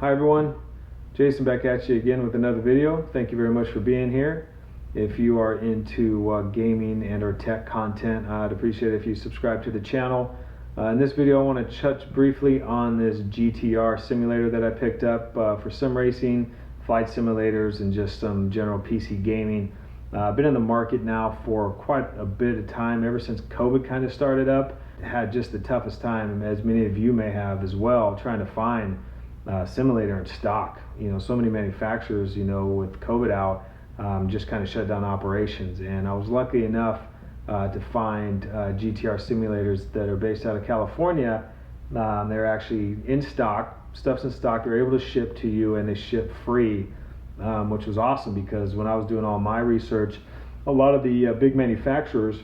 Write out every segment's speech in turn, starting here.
Hi everyone, Jason back at you again with another video. Thank you very much for being here. If you are into gaming and or tech content, I'd appreciate it if you subscribe to the channel. In this video I want to touch briefly on this GTR simulator that I picked up for sim racing, flight simulators, and just some general PC gaming. I've been in the market now for quite a bit of time, ever since COVID kind of started up. Had just the toughest time, as many of you may have as well, trying to find simulator in stock. So many manufacturers, with COVID out, just kind of shut down operations. And I was lucky enough to find GTR simulators that are based out of California. They're actually in stock, stuff's in stock, they're able to ship to you, and they ship free, which was awesome, because when I was doing all my research, a lot of the big manufacturers,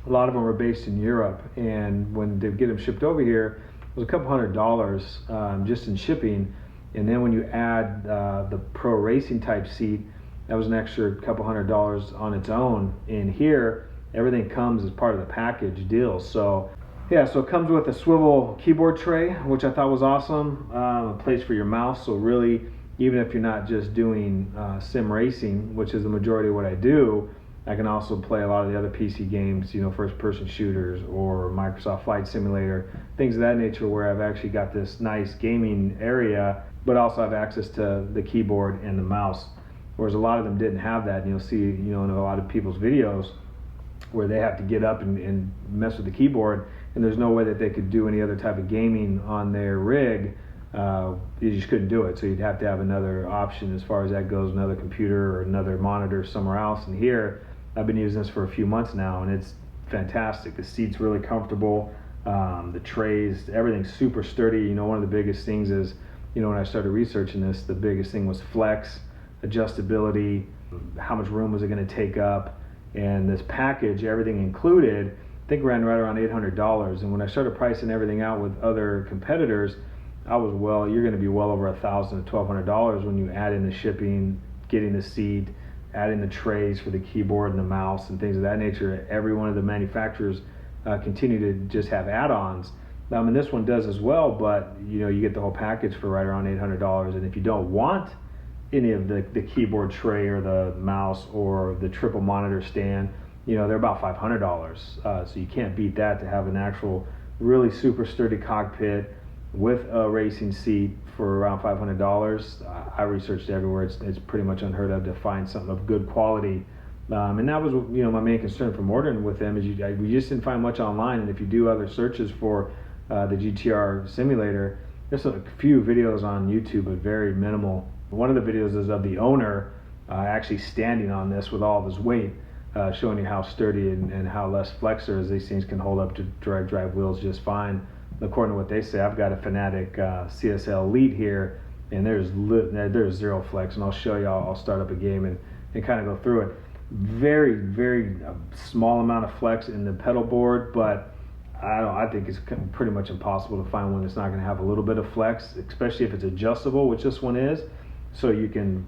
a lot of them are based in Europe, and when they get them shipped over here, it was a couple $100 just in shipping. And then when you add the pro racing type seat, that was an extra couple $100 on its own. And here, everything comes as part of the package deal. So yeah, so it comes with a swivel keyboard tray, which I thought was awesome. A place for your mouse. So really, even if you're not just doing sim racing, which is the majority of what I do, I can also play a lot of the other PC games, first person shooters or Microsoft Flight Simulator, things of that nature, where I've actually got this nice gaming area, but also have access to the keyboard and the mouse. Whereas a lot of them didn't have that, and you'll see, in a lot of people's videos where they have to get up and mess with the keyboard, and there's no way that they could do any other type of gaming on their rig. You just couldn't do it, so you'd have to have another option as far as that goes, another computer or another monitor somewhere else. And here, I've been using this for a few months now, and it's fantastic. The seat's really comfortable, the trays, everything's super sturdy. One of the biggest things is, when I started researching this, the biggest thing was flex, adjustability, how much room was it going to take up, and this package, everything included, I think ran right around $800. And when I started pricing everything out with other competitors, you're going to be well over $1,000 to $1,200 when you add in the shipping, getting the seat, adding the trays for the keyboard and the mouse and things of that nature. Every one of the manufacturers continue to just have add-ons. And this one does as well, but you get the whole package for right around $800. And if you don't want any of the keyboard tray or the mouse or the triple monitor stand, they're about $500. So you can't beat that, to have an actual really super sturdy cockpit with a racing seat for around $500. I researched everywhere. It's pretty much unheard of to find something of good quality. And that was my main concern from ordering with them, is we just didn't find much online. And if you do other searches for the GTR simulator, there's a few videos on YouTube, but very minimal. One of the videos is of the owner actually standing on this with all of his weight, showing you how sturdy and how less flexor as these things can hold up to direct drive wheels just fine. According to what they say, I've got a Fanatic CSL Elite here, and there's zero flex, and I'll show you. I'll start up a game and kind of go through it. Very, very small amount of flex in the pedal board, but I think it's pretty much impossible to find one that's not going to have a little bit of flex, especially if it's adjustable, which this one is. So you can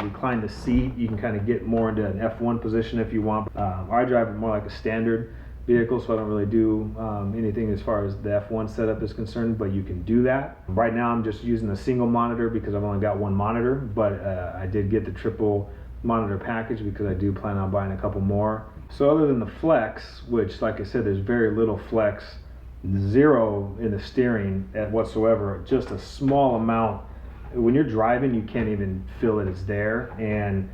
recline the seat. You can kind of get more into an F1 position if you want. I drive it more like a standard vehicle, so I don't really do anything as far as the F1 setup is concerned, but you can do that. Right now I'm just using a single monitor because I've only got one monitor, but I did get the triple monitor package because I do plan on buying a couple more. So other than the flex, which like I said, there's very little flex, zero in the steering whatsoever, just a small amount. When you're driving, you can't even feel that it's there, and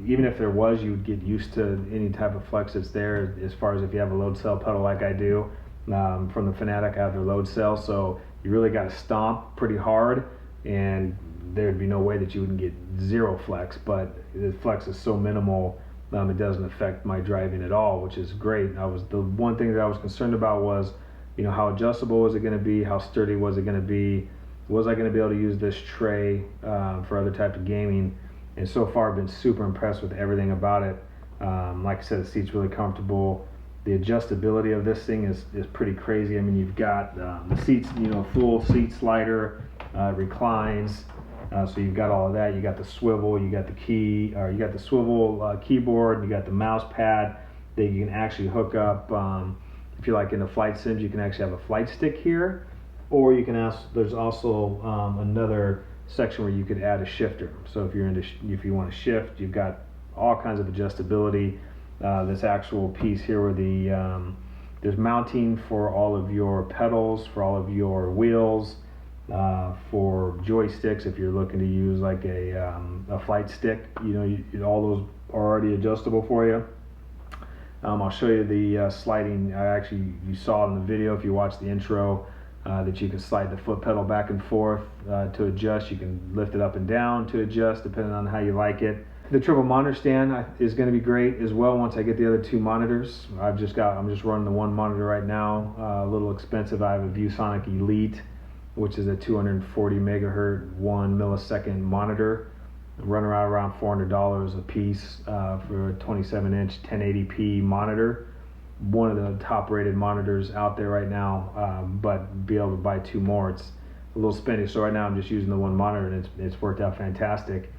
even if there was, you would get used to any type of flex that's there, as far as if you have a load cell pedal like I do. From the Fanatic, I have their load cell, so you really got to stomp pretty hard, and there'd be no way that you wouldn't get zero flex. But the flex is so minimal, it doesn't affect my driving at all, which is great. The one thing that I was concerned about was, how adjustable was it going to be, how sturdy was it going to be, was I going to be able to use this tray for other type of gaming. And so far I've been super impressed with everything about it. Like I said, the seat's really comfortable. The adjustability of this thing is pretty crazy. I mean, you've got the seats, full seat slider, reclines. So you've got all of that. You got the swivel, you got the swivel keyboard, you got the mouse pad that you can actually hook up. If you're like into flight sims, you can actually have a flight stick here, or you can ask, there's also another section where you could add a shifter. So if you're into, if you want to shift, you've got all kinds of adjustability. This actual piece here where there's mounting for all of your pedals, for all of your wheels, for joysticks if you're looking to use like a flight stick. All those are already adjustable for you. I'll show you the sliding. You saw in the video if you watched the intro that you can slide the foot pedal back and forth to adjust. You can lift it up and down to adjust depending on how you like it. The triple monitor stand is going to be great as well once I get the other two monitors. I'm just running the one monitor right now. A little expensive. I have a ViewSonic Elite, which is a 240 megahertz 1 millisecond monitor. Run around $400 a piece for a 27-inch 1080p monitor. One of the top rated monitors out there right now, but be able to buy two more, it's a little spendy. So right now I'm just using the one monitor, and it's worked out fantastic.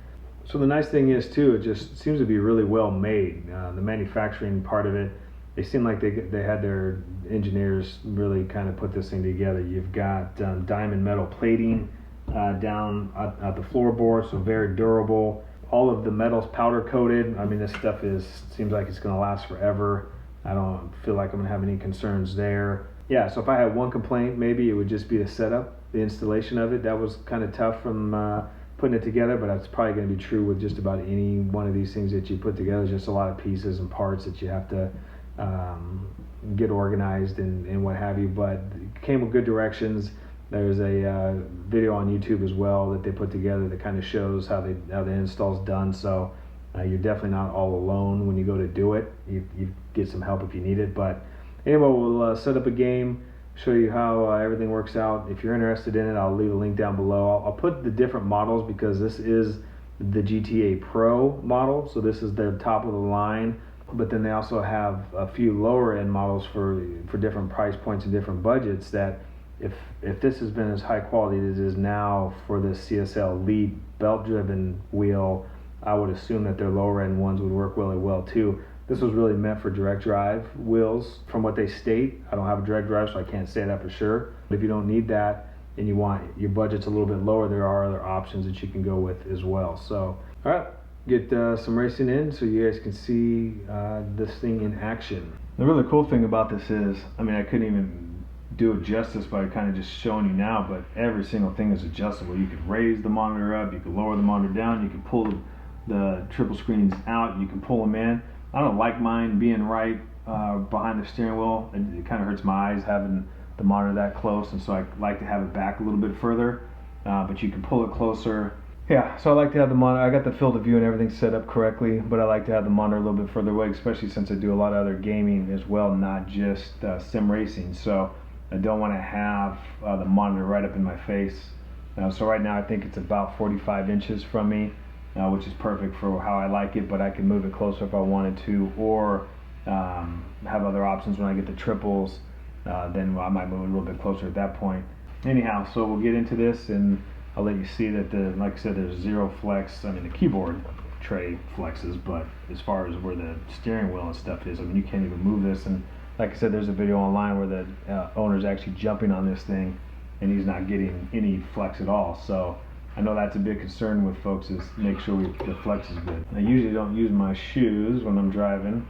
So the nice thing is too, it just seems to be really well made. The manufacturing part of it, they seem like they had their engineers really kind of put this thing together. You've got diamond metal plating down at the floorboard, so very durable. All of the metal's powder coated. I mean, this stuff seems like it's going to last forever. I don't feel like I'm going to have any concerns there. Yeah, so if I had one complaint, maybe it would just be the setup, the installation of it. That was kind of tough from putting it together, but that's probably going to be true with just about any one of these things that you put together. It's just a lot of pieces and parts that you have to get organized and what have you, but it came with good directions. There's a video on YouTube as well that they put together that kind of shows how the install's done. So you're definitely not all alone when you go to do it. You get some help if you need it. But anyway, we'll set up a game, show you how everything works out. If you're interested in it, I'll leave a link down below. I'll put the different models because this is the GTA Pro model, so this is their top of the line. But then they also have a few lower end models for different price points and different budgets that if this has been as high quality as it is now for this CSL Elite belt driven wheel, I would assume that their lower end ones would work really well too. This was really meant for direct drive wheels from what they state. I don't have a direct drive, so I can't say that for sure. But if you don't need that and you want your budget's a little bit lower, there are other options that you can go with as well. So all right, get some racing in so you guys can see this thing in action. The really cool thing about this is, I mean, I couldn't even do it justice by kind of just showing you now, but every single thing is adjustable. You can raise the monitor up, you can lower the monitor down, you can pull the triple screens out, you can pull them in. I don't like mine being right behind the steering wheel. It kind of hurts my eyes having the monitor that close, and so I like to have it back a little bit further, but you can pull it closer. Yeah, so I like to have the monitor, I got the field of view and everything set up correctly, but I like to have the monitor a little bit further away, especially since I do a lot of other gaming as well, not just sim racing. So I don't want to have the monitor right up in my face. So right now I think it's about 45 inches from me, which is perfect for how I like it, but I can move it closer if I wanted to, or have other options when I get the triples, then I might move it a little bit closer at that point. Anyhow, so we'll get into this and I'll let you see that, like I said, there's zero flex. I mean, the keyboard tray flexes, but as far as where the steering wheel and stuff is, I mean, you can't even move this. And like I said, there's a video online where the owner's actually jumping on this thing and he's not getting any flex at all. So I know that's a big concern with folks, is make sure the flex is good. I usually don't use my shoes when I'm driving.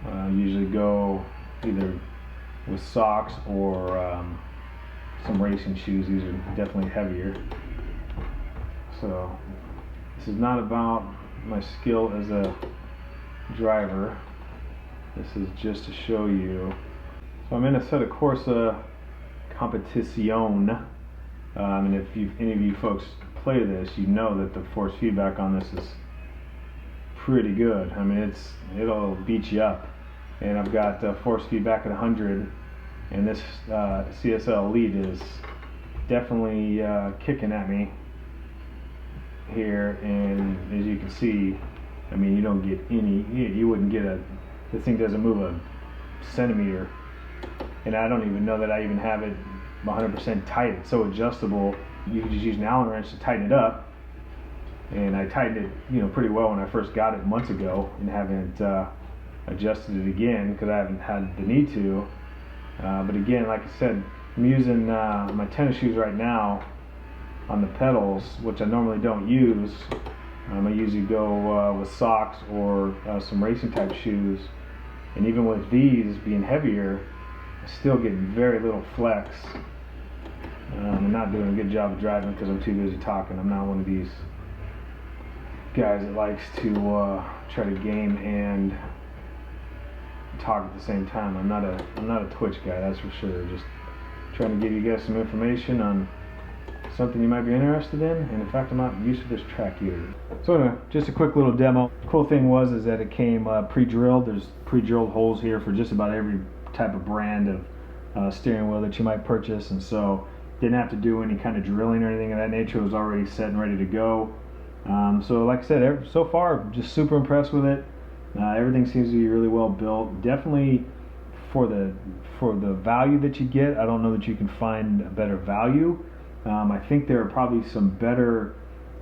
I usually go either with socks or some racing shoes. These are definitely heavier. So this is not about my skill as a driver. This is just to show you. So I'm in a set of Corsa Competition. And if any of you folks play this, you know that the force feedback on this is pretty good. I mean, it'll beat you up. And I've got force feedback at 100, and this CSL Elite is definitely kicking at me here. And as you can see, I mean, you don't get any. You wouldn't get this thing doesn't move a centimeter, and I don't even know that I even have it 100% tight. It's so adjustable. You can just use an Allen wrench to tighten it up, and I tightened it, pretty well when I first got it months ago, and haven't adjusted it again because I haven't had the need to. But again, like I said, I'm using my tennis shoes right now on the pedals, which I normally don't use. I usually go with socks or some racing type shoes, and even with these being heavier, I still get very little flex. I'm not doing a good job of driving because I'm too busy talking. I'm not one of these guys that likes to try to game and talk at the same time. I'm not a Twitch guy, that's for sure. Just trying to give you guys some information on something you might be interested in, and in fact I'm not used to this track either. So anyway, just a quick little demo. Cool thing was that it came pre-drilled. There's pre-drilled holes here for just about every type of brand of steering wheel that you might purchase, and so didn't have to do any kind of drilling or anything of that nature. It was already set and ready to go. So like I said, so far just super impressed with it. Everything seems to be really well built. Definitely for the value that you get, I don't know that you can find a better value. I think there are probably some better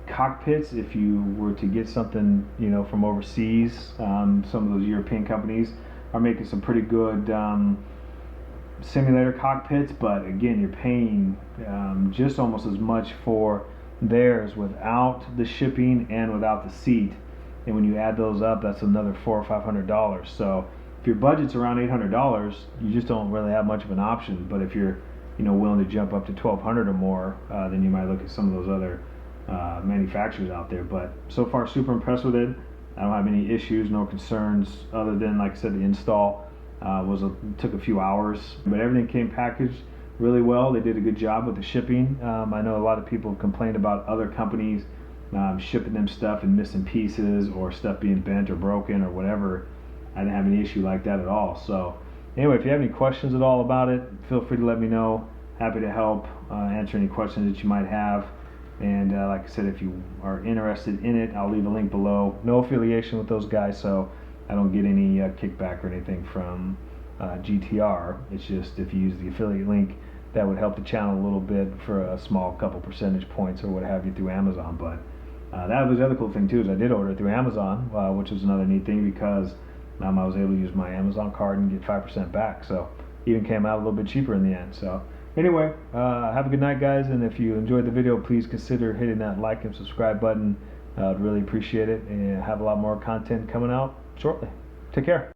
cockpits if you were to get something, from overseas. Some of those European companies are making some pretty good simulator cockpits, but again, you're paying just almost as much for theirs without the shipping and without the seat. And when you add those up, that's another $400 or $500. So if your budget's around $800, you just don't really have much of an option. But if you're willing to jump up to $1,200 or more, then you might look at some of those other manufacturers out there. But so far, super impressed with it. I don't have any issues, no concerns, other than, like I said, the install took a few hours. But everything came packaged really well. They did a good job with the shipping. I know a lot of people complained about other companies shipping them stuff and missing pieces or stuff being bent or broken or whatever. I didn't have any issue like that at all. So anyway, if you have any questions at all about it, feel free to let me know. Happy to help answer any questions that you might have. And like I said, if you are interested in it, I'll leave a link below. No affiliation with those guys, so I don't get any kickback or anything from GTR. It's just if you use the affiliate link, that would help the channel a little bit for a small couple percentage points or what have you through Amazon. But that was the other cool thing too, is I did order it through Amazon, which was another neat thing because I was able to use my Amazon card and get 5% back. So even came out a little bit cheaper in the end. So anyway, have a good night, guys. And if you enjoyed the video, please consider hitting that like and subscribe button. I'd really appreciate it, and have a lot more content coming out shortly. Take care.